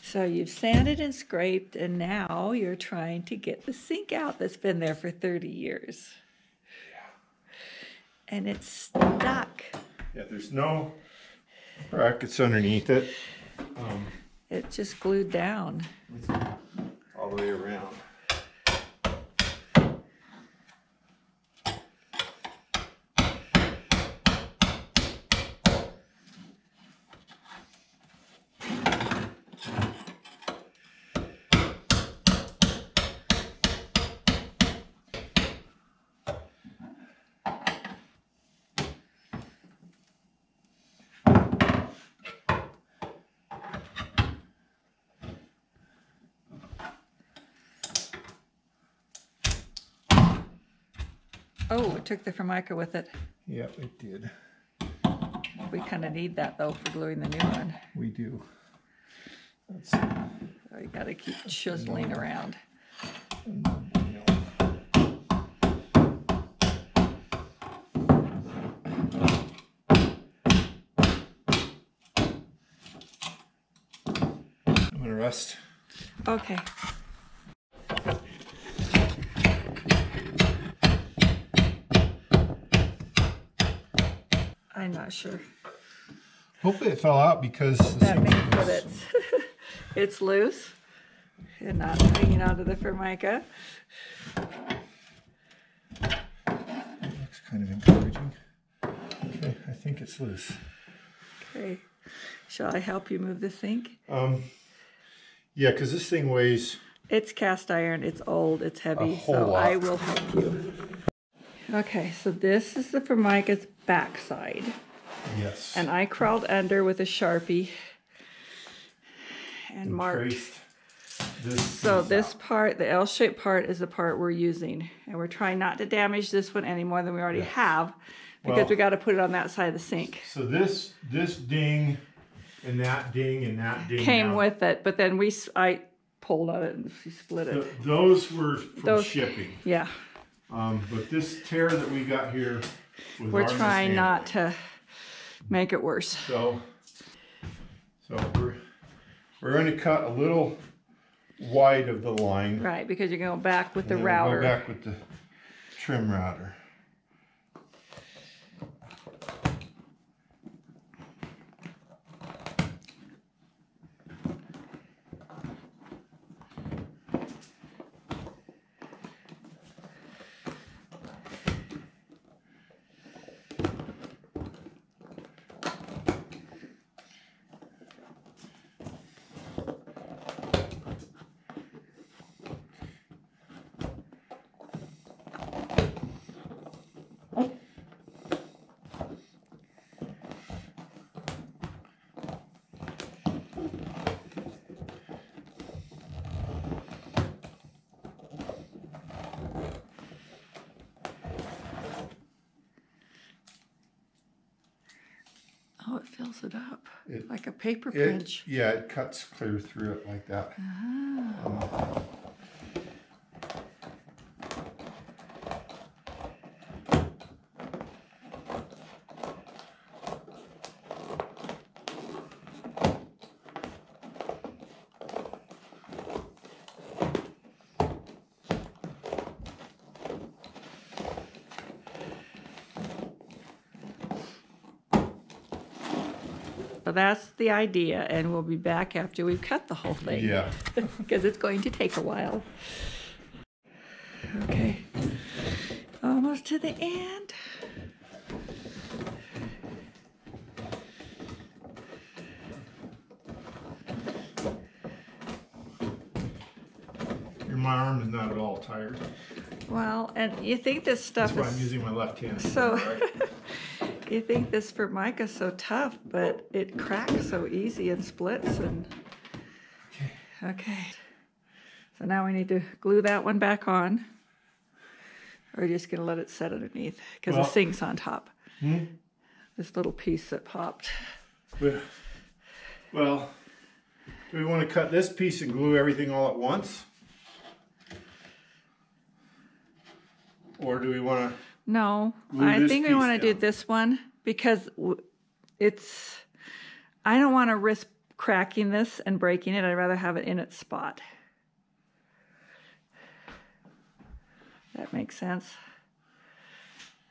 So you've sanded and scraped, and now you're trying to get the sink out that's been there for 30 years. Yeah. And it's stuck. Yeah, there's no brackets underneath it. It's just glued down. All the way around. Oh, it took the Formica with it. Yep, it did. We kind of need that, though, for gluing the new one. We do. So you got to keep chiseling around. I'm going to rest. Okay. I'm not sure. Hopefully it fell out because that means that it's loose and not hanging onto the Formica. That looks kind of encouraging. Okay, I think it's loose. Okay. Shall I help you move the sink? Yeah, because this thing weighs... It's cast iron, it's old, it's heavy, so I will help you. Okay, so this is the Formica's backside. Yes. And I crawled under with a Sharpie and marked. So this part, the L-shaped part, is the part we're using. And we're trying not to damage this one any more than we already have, because we got to put it on that side of the sink. So this ding and that ding came with it, but then I pulled on it and we split it. Those were from shipping. Yeah. But this tear that we got here was we're trying not to make it worse. So we're going to cut a little wide of the line. Right, because you're going back with the router. We'll go back with the trim router. Oh, it fills it up like a paper pinch. Yeah, it cuts clear through it like that. Oh. So that's the idea, and we'll be back after we've cut the whole thing. Yeah. Because it's going to take a while. Okay. Almost to the end. My arm is not at all tired. Well, and you think this stuff That's why I'm using my left hand. So, right? You think this Formica's so tough, but it cracks so easy and splits. And okay. So now we need to glue that one back on. Or you're just going to let it set underneath because the sink's on top. This little piece that popped. Well, Do we want to cut this piece and glue everything all at once? Or do we want to... No, I think we want to do this one because I don't want to risk cracking this and breaking it. I'd rather have it in its spot. That makes sense.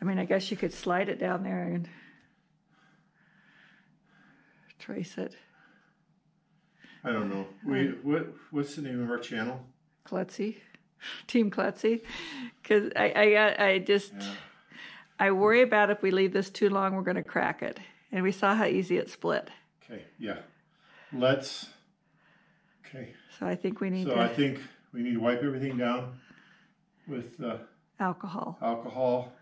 I mean, I guess you could slide it down there and trace it. I don't know. What's the name of our channel? Klutzy. Team Klutzy. Because I worry about if we leave this too long, we're going to crack it. And we saw how easy it split. Okay, yeah. Okay. So I think we need I think we need to wipe everything down with alcohol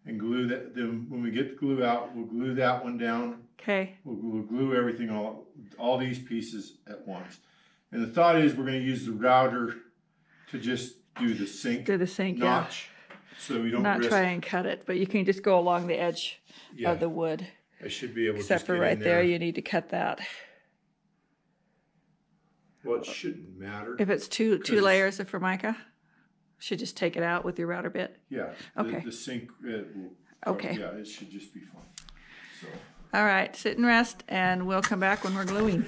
and glue that. Then when we get the glue out, we'll glue that one down. Okay. We'll glue everything, all these pieces at once. And the thought is we're going to use the router to just do the sink notch. Yeah. So we don't try and cut it, but you can just go along the edge of the wood. I should be able to Except for right there, you need to cut that. Well, it shouldn't matter. If it's two layers of Formica, should just take it out with your router bit? Yeah. Okay. The sink, okay. Yeah, it should just be fine. So. All right, sit and rest, and we'll come back when we're gluing.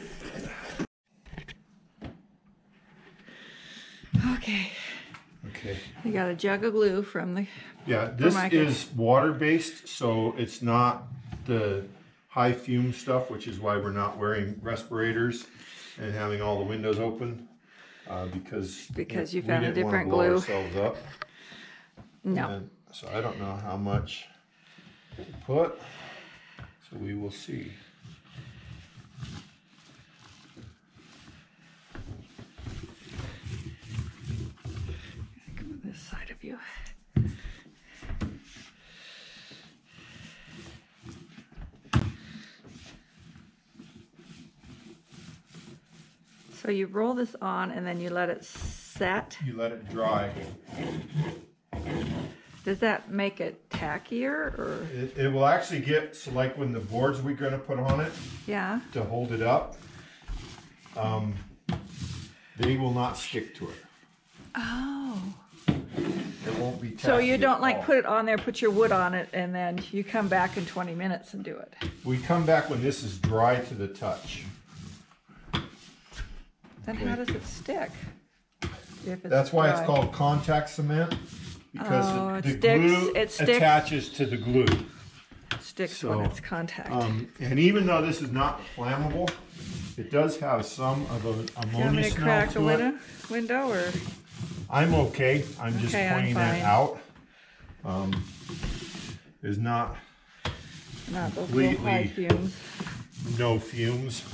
Okay. Okay. We got a jug of glue from the this is water-based, so it's not the high fume stuff, which is why we're not wearing respirators and having all the windows open, because you found a different glue. Ourselves up. No. So I don't know how much to put, so we will see. Come this side of you. So you roll this on and then you let it set. You let it dry. Does that make it tackier, or? It will actually get, so like when the boards we're going to put on it, yeah, to hold it up, they will not stick to it. Oh. It won't be tacky. So you don't like put it on there, put your wood on it, and then you come back in 20 minutes and do it. We come back when this is dry to the touch. Then how does it stick? That's why it's called contact cement, because the glue attaches to the glue. It sticks when it's contact. And even though this is not flammable, it does have some of an ammonia smell to it. Do you want me to crack the window, or? I'm okay. I'm just pointing that out. There's not those little high fumes. No fumes.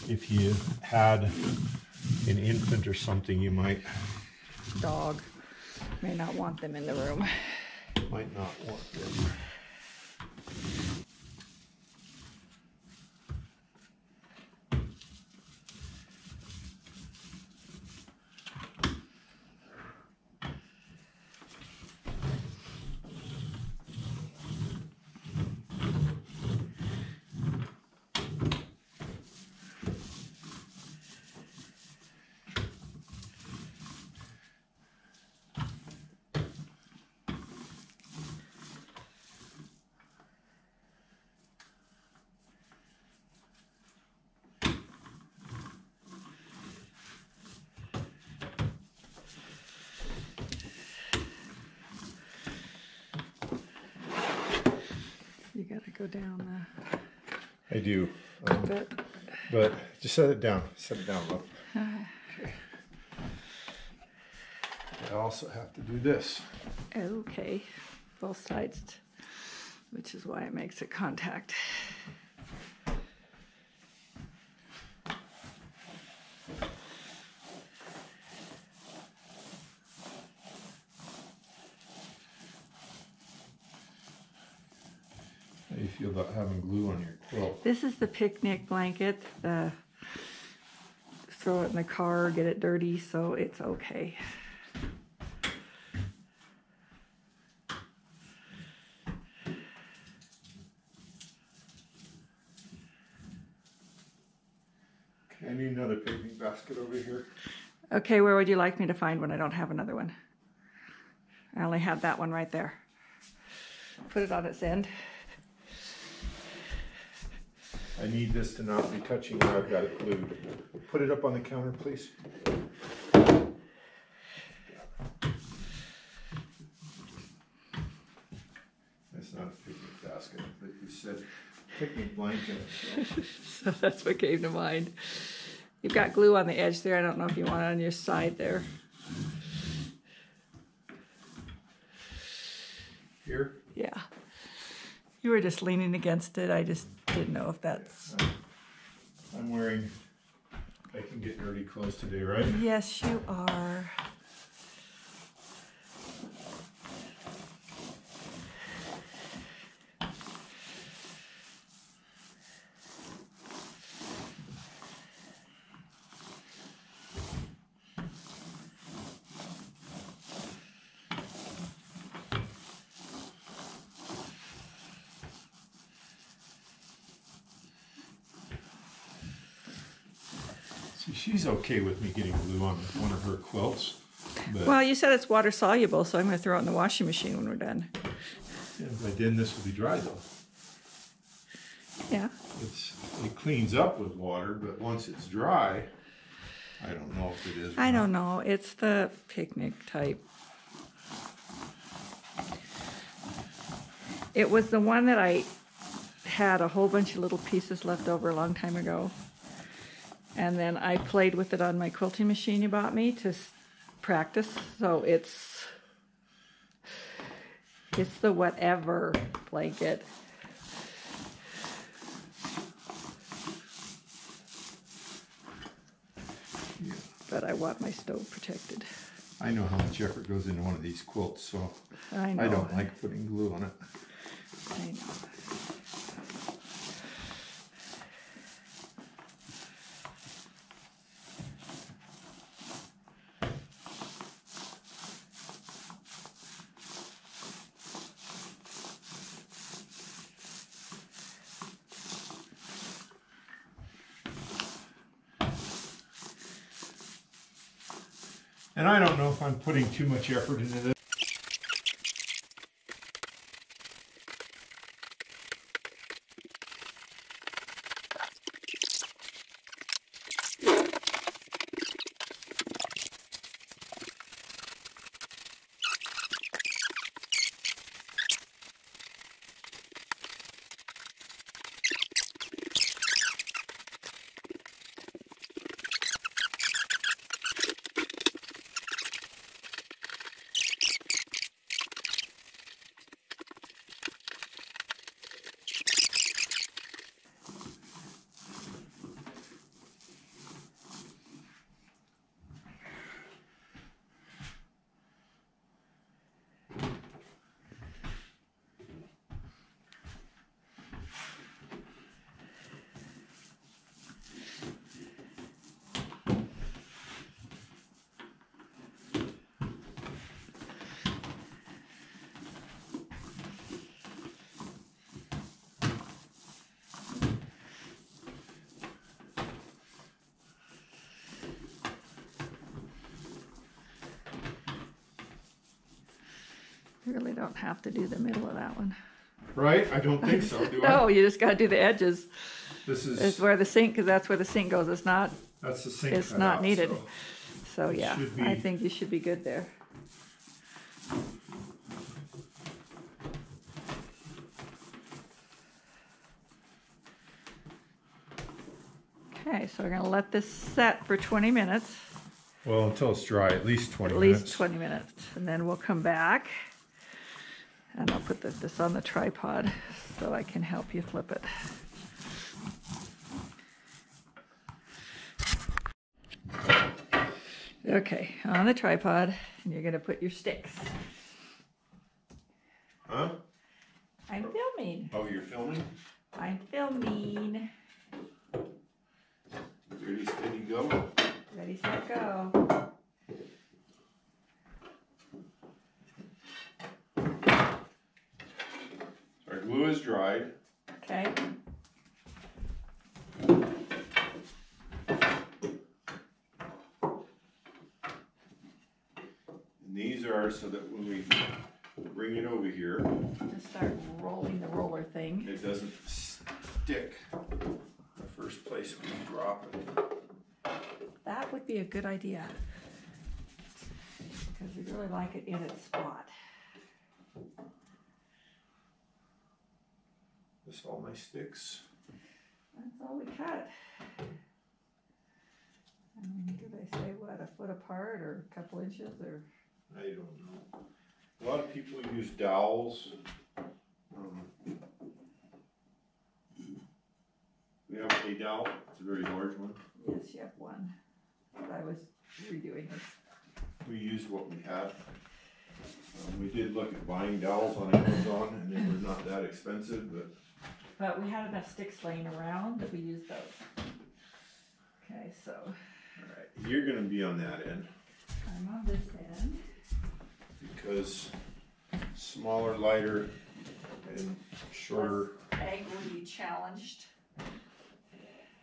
If you had an infant or something, you might. Dog may not want them in the room. Might not want them. You gotta go down I do. But just set it down. Set it down, love. Okay. I also have to do this. Okay. Both sides, which is why it makes it contact. How do you feel about having glue on your quilt? This is the picnic blanket. Throw it in the car, get it dirty, so it's okay. I need another picnic basket over here. Okay, where would you like me to find one? I don't have another one. I only have that one right there. Put it on its end. I need this to not be touching where I've got it glued. Put it up on the counter, please. That's not a picnic basket, but you said picnic blanket. So that's what came to mind. You've got glue on the edge there. I don't know if you want it on your side there. Here? Yeah. You were just leaning against it. I just didn't know if that's... I'm wearing, I can get dirty clothes today, right? Yes, you are. See, she's okay with me getting glue on one of her quilts. But Well, you said it's water soluble, so I'm going to throw it in the washing machine when we're done. yeah, by then this will be dry though. Yeah. It cleans up with water, but once it's dry, I don't know if it is. I don't know. It's the picnic type. It was the one that I had a whole bunch of little pieces left over a long time ago. And then I played with it on my quilting machine you bought me to practice. So it's the whatever blanket. Yeah. But I want my stove protected. I know how much effort goes into one of these quilts, so I know. I don't like putting glue on it. I know. And I don't know if I'm putting too much effort into this. You really don't have to do the middle of that one. Right? I don't think so, do I? No, you just got to do the edges. This is... It's where the sink, because that's where the sink goes. It's not. That's the sink It's cut not out, needed. so So it yeah, should I be- think you should be good there. Okay, so we're going to let this set for 20 minutes. Well, until it's dry, at least 20 At minutes. least 20 minutes. And then we'll come back. And I'll put this on the tripod so I can help you flip it. Okay, on the tripod, and you're going to put your sticks. Huh? I'm filming. Oh, you're filming? I'm filming. Ready, steady, go. Ready, set, go. Our glue is dried. Okay. wires so that when we bring it over here, Just start rolling the roller thing. it doesn't stick the first place we drop it. That would be a good idea. Because we really like it in its spot. This all my sticks. That's all we cut. Do they say what, a foot apart or a couple inches or? I don't know. A lot of people use dowels. We have a dowel. It's a very large one. Yes, you have one. But I was redoing this. We used what we had. We did look at buying dowels on Amazon, and they were not that expensive, But we had enough sticks laying around that we used those. Okay, so. All right, you're going to be on that end. I'm on this end. Because smaller, lighter, and shorter. Egg will be challenged.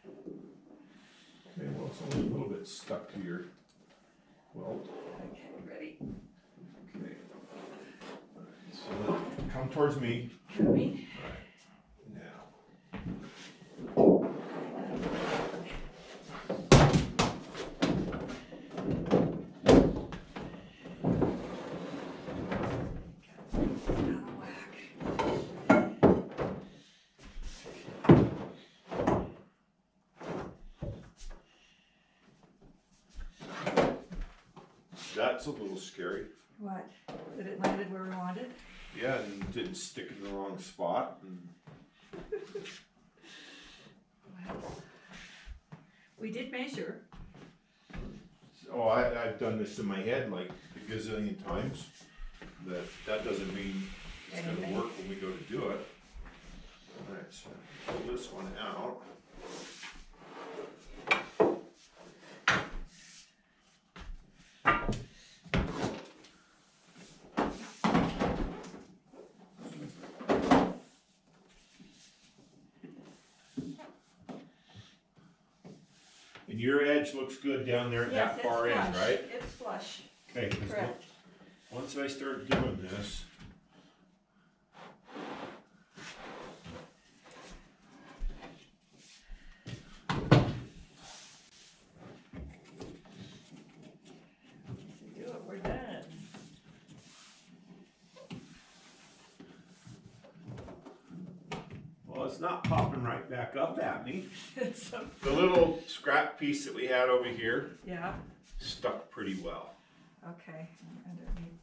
Okay, well, it's only a little bit stuck to your welt. Okay, ready? Okay. All right, so then come towards me. Ready? Now. That's a little scary. What? That it landed where we wanted? Yeah, and didn't stick in the wrong spot. Well, we did measure. Oh, I've done this in my head like a gazillion times. That doesn't mean it's going to work when we go to do it. All right, so pull this one out. And your edge looks good down there at Yes, that far it's end, flush. right? It's flush. Okay, 'cause Correct. once I start doing this, Once we do it, we're done. well, it's not popping right back up at me. It's so, The little scrap piece that we had over here yeah. stuck pretty well. Okay. Underneath.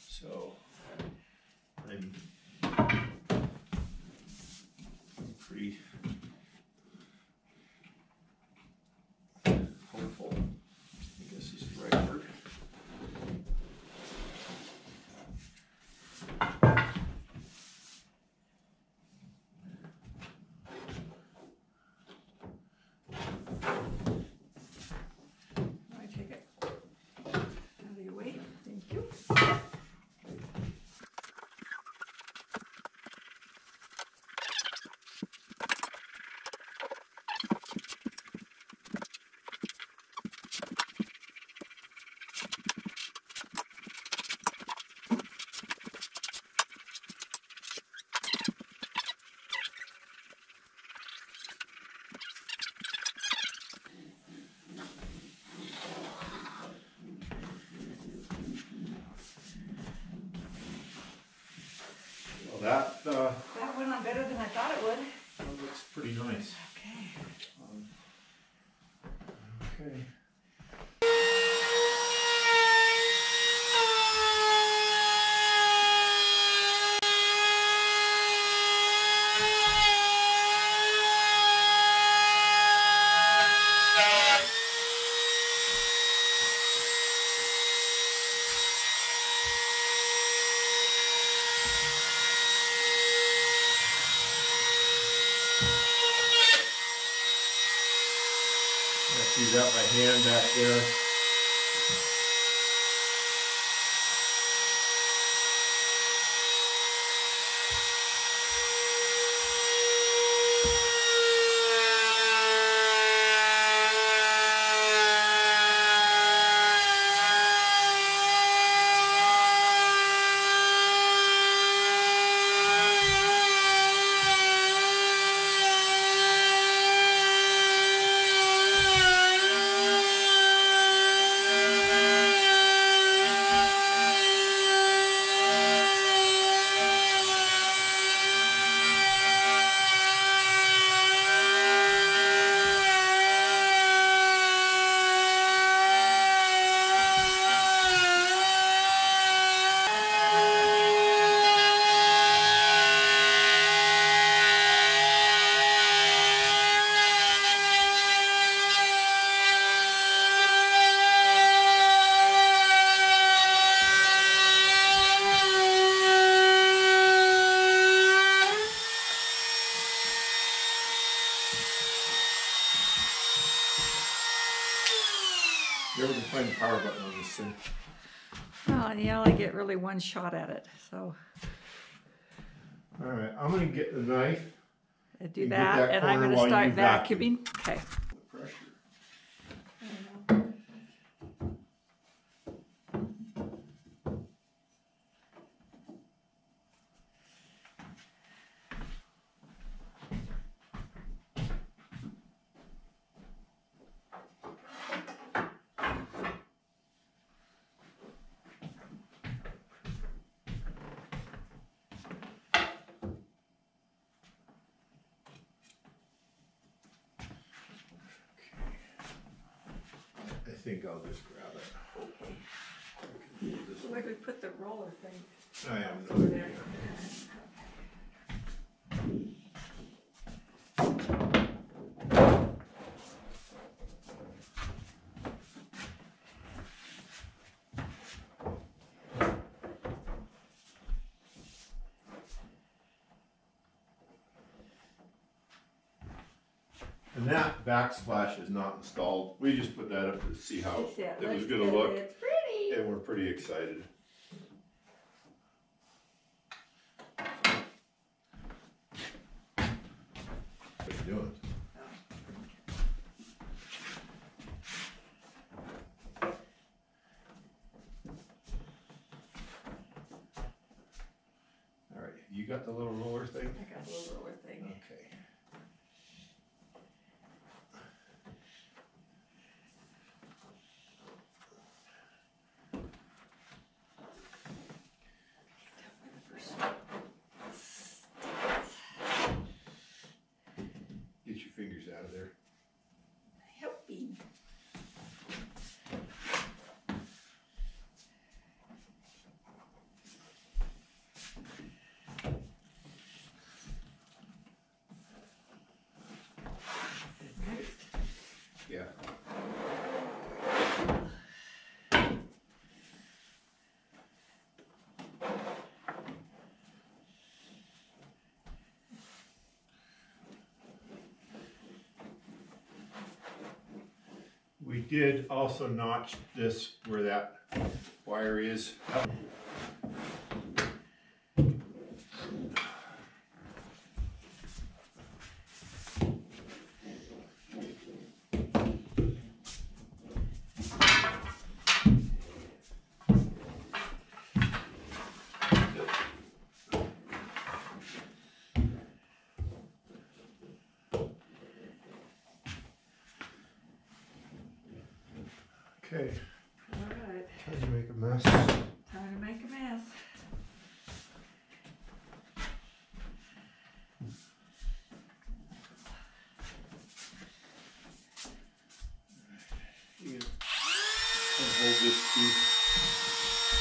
So I'm pretty hopeful. I guess this is the right word. I take it out of your way. Thank you. Well, that That went on better than I thought it would. looks pretty nice. Okay. Okay. I see got my hand back there. Never can find the power button on this thing. Oh, and you only get really one shot at it, so. All right, I'm gonna get the knife. I do You get that, that and I'm corner going to while start you vacuum. vacuuming. Okay. The pressure. I think I'll just grab it. Looks like we put the roller thing I have no over idea. there. And that backsplash is not installed. We just put that up to see how Yeah, it was looks gonna good. look, It's pretty. and we're pretty excited. What are you doing? All right, you got the little roller thing? I got the little roller thing. Okay. Get your fingers out of there. Help me. Yeah. We did also notch this where that wire is. Okay, All right. time to make a mess. Time to make a mess. You can hold this piece.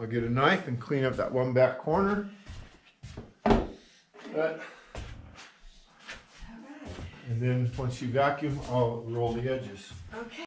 I'll get a knife and clean up that one back corner. But, and then once you vacuum, I'll roll the edges. Okay.